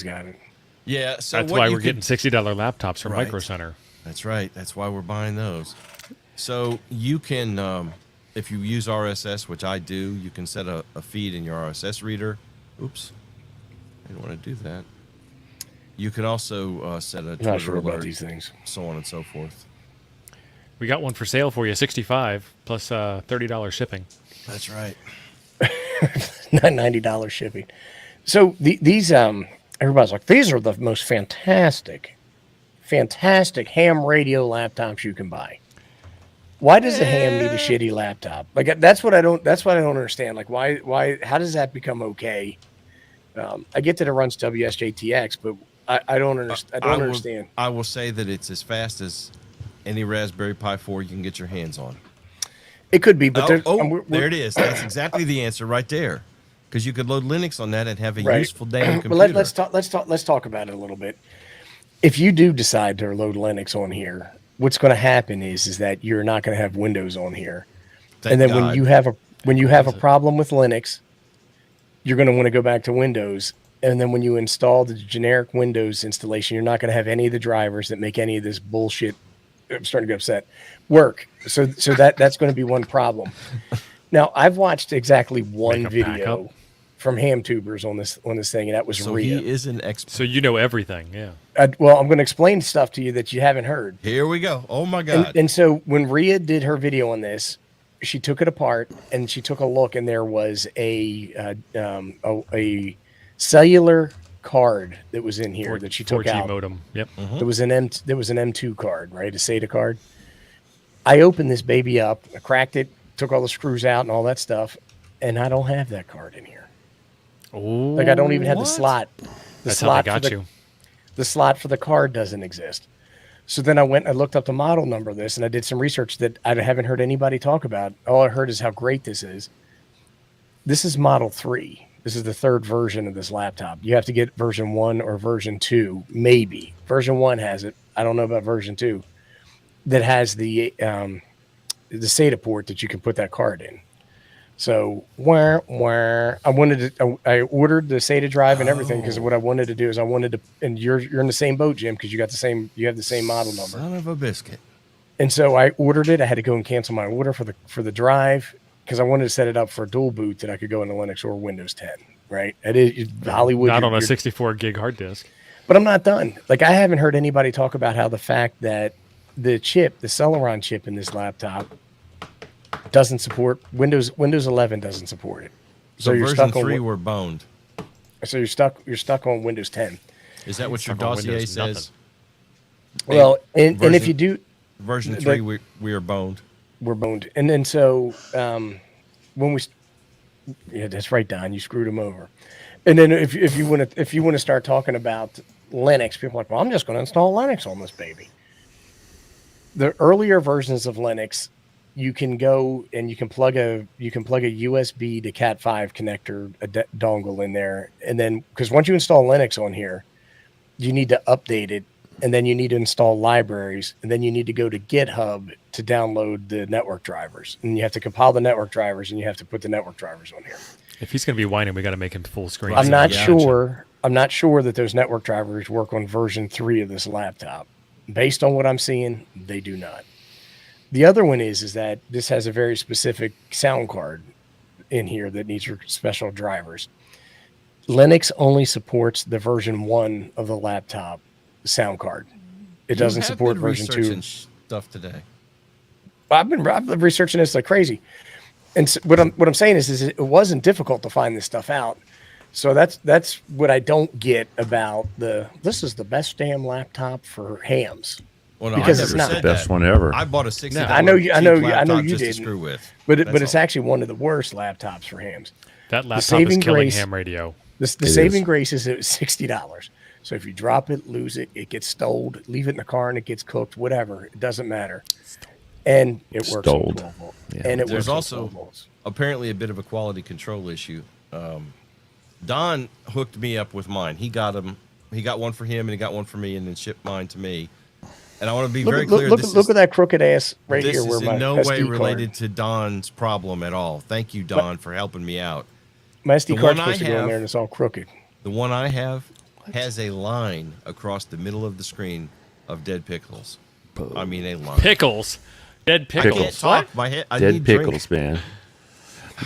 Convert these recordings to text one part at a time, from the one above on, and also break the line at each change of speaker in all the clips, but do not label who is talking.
got it.
Yeah, so
that's
what
why
you
we're getting $60 laptops from
Right.
Micro Center.
That's right. That's why we're buying those. So you can, if you use RSS, which I do, you can set a feed in your RSS reader. Oops, I didn't want to do that. You can also set a
I'm
Twitter
not sure
alert,
about these things.
so on and so forth.
We got one for sale for you, $65 plus $30 shipping.
That's right.
$90 shipping. So these everybody's like, these are the most fantastic ham radio laptops you can buy. Why does a ham need a shitty laptop? Like that's what I don't understand. Like why how does that become okay? I get that it runs WSJT-X, but I don't understand.
I will say that it's as fast as any Raspberry Pi 4 you can get your hands on.
It could be, but
there it is. That's exactly the answer right there. Because you could load Linux on that and have a useful damn computer.
Well, let's talk about it a little bit. If you do decide to load Linux on here, what's going to happen is that you're not going to have Windows on here. And then when you have a problem with Linux, you're going to want to go back to Windows. And then when you install the generic Windows installation, you're not going to have any of the drivers that make any of this bullshit. I'm starting to get upset. Work. So that's going to be one problem. Now, I've watched exactly one video from HamTubers on this thing, and that was Rhea.
He is an expert.
So you know everything, yeah.
Well, I'm going to explain stuff to you that you haven't heard.
Here we go. Oh my God!
And so when Rhea did her video on this, she took it apart and she took a look, and there was a cellular card that was in here that she took
4G
out.
modem. Yep.
Mm-hmm. There was an M2 card, right? A SATA card. I opened this baby up, I cracked it, took all the screws out and all that stuff, and I don't have that card in here.
Oh,
like I don't even have the slot.
That's how they got you.
The slot for the card doesn't exist. So then I went and I looked up the model number of this, and I did some research that I haven't heard anybody talk about. All I heard is how great this is. This is Model 3. This is the third version of this laptop. You have to get version 1 or version 2, maybe. Version 1 has it. I don't know about version 2. That has the SATA port that you can put that card in. So I ordered the SATA drive and everything because what I wanted to do is and you're in the same boat, Jim, because you have the same model number.
Son of a biscuit.
And so I ordered it. I had to go and cancel my order for the drive because I wanted to set it up for a dual boot that I could go into Linux or Windows 10. Right? It is Hollywood.
Not on a 64 gig hard disk.
But I'm not done. Like I haven't heard anybody talk about how the fact that the Celeron chip in this laptop doesn't support Windows 11 doesn't support it.
So you're version stuck 3 were boned.
So you're stuck on Windows 10.
Is that what your dossier says?
Well, and if you do
version 3 we are boned.
We're boned. And then so when that's right, Don, you screwed him over. And then if you want to start talking about Linux, people are like, well, I'm just going to install Linux on this baby. The earlier versions of Linux, you can go and you can plug a USB to Cat5 connector, dongle in there. And then, because once you install Linux on here, you need to update it. And then you need to install libraries. And then you need to go to GitHub to download the network drivers. And you have to compile the network drivers and you have to put the network drivers on here.
If he's going to be whining, we got to make him full screen.
I'm not sure that those network drivers work on version 3 of this laptop. Based on what I'm seeing, they do not. The other one is that this has a very specific sound card in here that needs special drivers. Linux only supports the version 1 of the laptop sound card. It doesn't support version 2.
Stuff today.
I've been researching this like crazy. And so what I'm saying is it wasn't difficult to find this stuff out. So that's what I don't get about this is the best damn laptop for hams.
Well, no,
because it's not
the best one ever.
I bought a $60.
I know you
just
did.
Screw with.
But it's actually one of the worst laptops for hams.
That laptop is killing ham radio.
The saving grace is $60. So if you drop it, lose it, it gets stoled, leave it in the car and it gets cooked, whatever, it doesn't matter. And it works on 12 volts. Yeah. And
there's also apparently a bit of a quality control issue. Don hooked me up with mine. He got one for him and he got one for me and then shipped mine to me. And I want to be very clear.
Look at that crooked ass right here.
This is in no way related to Don's problem at all. Thank you, Don, for helping me out.
My SD card's supposed to go in there and it's all crooked.
The one I have has a line across the middle of the screen of dead pickles. I mean, a line.
Pickles. Dead
I
pickles.
can't talk. My head. I
Dead
need
pickles,
drink.
man.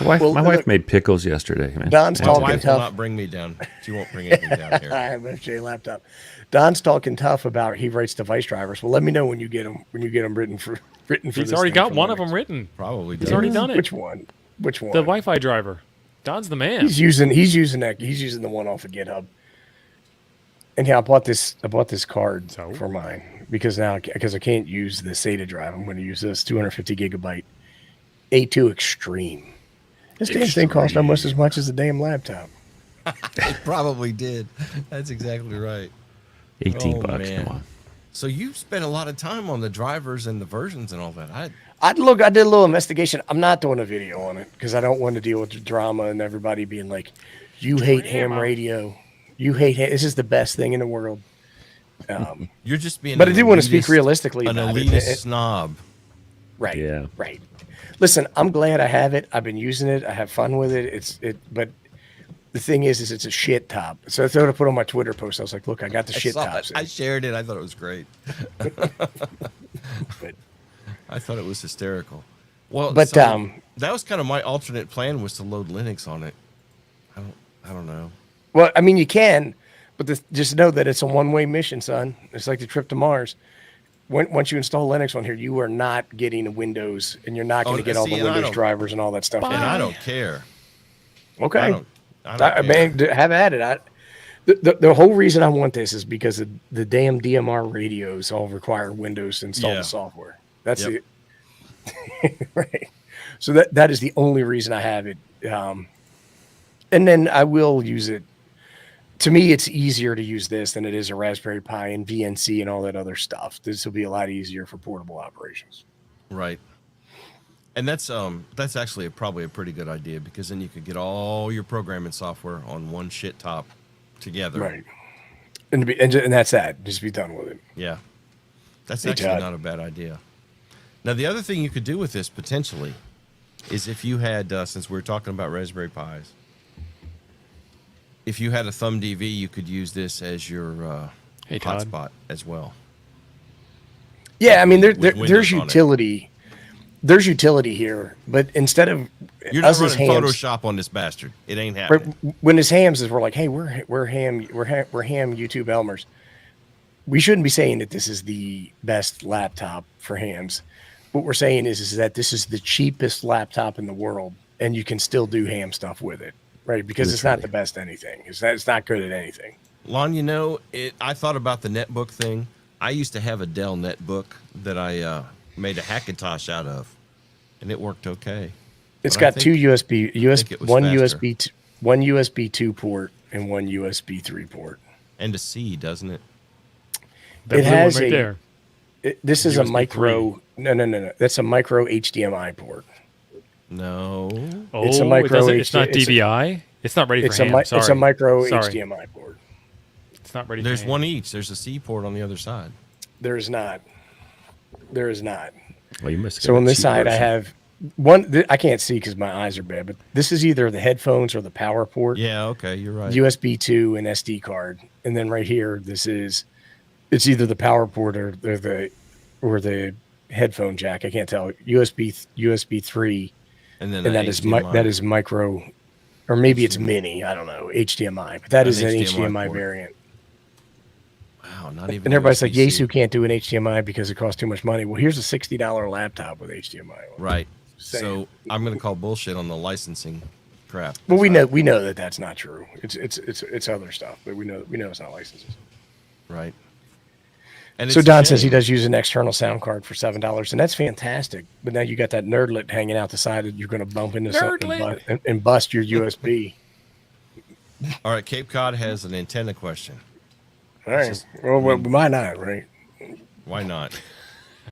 My
Well,
wife
look,
made pickles yesterday, man.
Don's
My
talking
wife will
tough.
not bring me down. She won't bring anything down
I
here.
have an FJ laptop. Don's talking tough about he writes device drivers. Well, let me know when you get them. When you get them written for
He's
this
already
thing
got
for
one of
Linux.
them written.
Probably
He's
does.
already done it.
Which one? Which one?
The Wi-Fi driver. Don's the man.
He's using that. He's using the one off of GitHub. And yeah, I bought this card
So?
for mine because I can't use the SATA drive. I'm going to use this 250 gigabyte A2 Extreme. This damn thing costs almost as much as the damn laptop.
It probably did. That's exactly right.
18
Oh,
bucks.
man.
Come on.
So you spent a lot of time on the drivers and the versions and all that.
I did a little investigation. I'm not doing a video on it because I don't want to deal with the drama and everybody being like, "You hate ham radio. You hate ham. This is the best thing in the world."
You're just being.
But I
an
do want to speak
elitist-
realistically
An
about
elitist
it.
snob.
Right.
Yeah.
Right. Listen, I'm glad I have it. I've been using it. I have fun with it. But the thing is it's a shit top. So I thought I put on my Twitter post. I was like, look, I got the
I
shit
saw
tops.
it. I shared it. I thought it was great.
But
I thought it was hysterical. Well,
But,
so that was kind of my alternate plan was to load Linux on it. I don't know.
well, I mean, you can, but just know that it's a one-way mission, son. It's like the trip to Mars. Once you install Linux on here, you are not getting a Windows, and you're not going to get all the
see, and I
Windows
don't-
drivers and all that stuff.
And I don't care.
Okay.
I don't care.
Man, have at it. The whole reason I want this is because the damn DMR radios all require Windows to install
Yeah.
the software. That's
Yep.
it. Right. So that is the only reason I have it. And then I will use it. To me, it's easier to use this than it is a Raspberry Pi and VNC and all that other stuff. This will be a lot easier for portable operations.
Right. And that's actually probably a pretty good idea because then you could get all your programming software on one shit top together.
Right. And that's that. Just be done with it.
Yeah. That's
Hey,
actually
Todd.
not a bad idea. Now, the other thing you could do with this potentially is if you had, since we were talking about Raspberry Pis, if you had a thumb DV, you could use this as your
Hey, Todd.
hotspot as well.
Yeah, I mean,
With
there's
Windows on it.
utility. There's utility here, but instead of
You're not
us as
running
hams,
Photoshop on this bastard. It ain't
right,
happening.
when as hams is we're like, hey, we're ham YouTube Elmers. We shouldn't be saying that this is the best laptop for hams. What we're saying is that this is the cheapest laptop in the world, and you can still do ham stuff with it, right? Because it's not the best anything. It's not good at anything.
Lon, I thought about the netbook thing. I used to have a Dell netbook that I made a Hackintosh out of, and it worked okay.
It's
But I
got two
think it was
one
faster.
one USB 2 port and one USB 3 port.
And a C, doesn't it?
That
It
blue one
has
right
a-
there.
This is a
USB
micro. No. That's a micro HDMI port.
No.
Oh,
It's a micro
it's not
HD it's a-
DVI. It's not ready for
It's a
ham.
it's a micro
Sorry.
HDMI port.
It's not ready.
There's
for ham.
one each. There's a C port on the other side.
There is not. There is not.
Well, you must have
So
got
on
a
this
cheap
side, I
version.
have one. I can't see because my eyes are bad. But this is either the headphones or the power port.
Yeah, okay, you're right.
USB 2 and SD card, and then right here, it's either the power port or the headphone jack. I can't tell. USB 3,
and then
and
an HDMI.
that is micro, or maybe it's mini. I don't know, HDMI, but that
An
is an
HDMI
HDMI
port.
variant.
Wow, not even.
And everybody's like,
USB-C.
Yasu can't do an HDMI because it costs too much money. Well, here's a $60 laptop with HDMI on it.
Right.
Saying.
So I'm gonna call bullshit on the licensing crap.
Well, we know that that's not true. It's other stuff, but we know it's not licenses.
Right. And
So
it's a
Don says he
shame.
does use an external sound card for $7, and that's fantastic. But now you got that nerdlet hanging out the side that you're going to bump into something and bust your USB.
All right, Cape Cod has an antenna question.
All right. Well, why not, right?
Why not?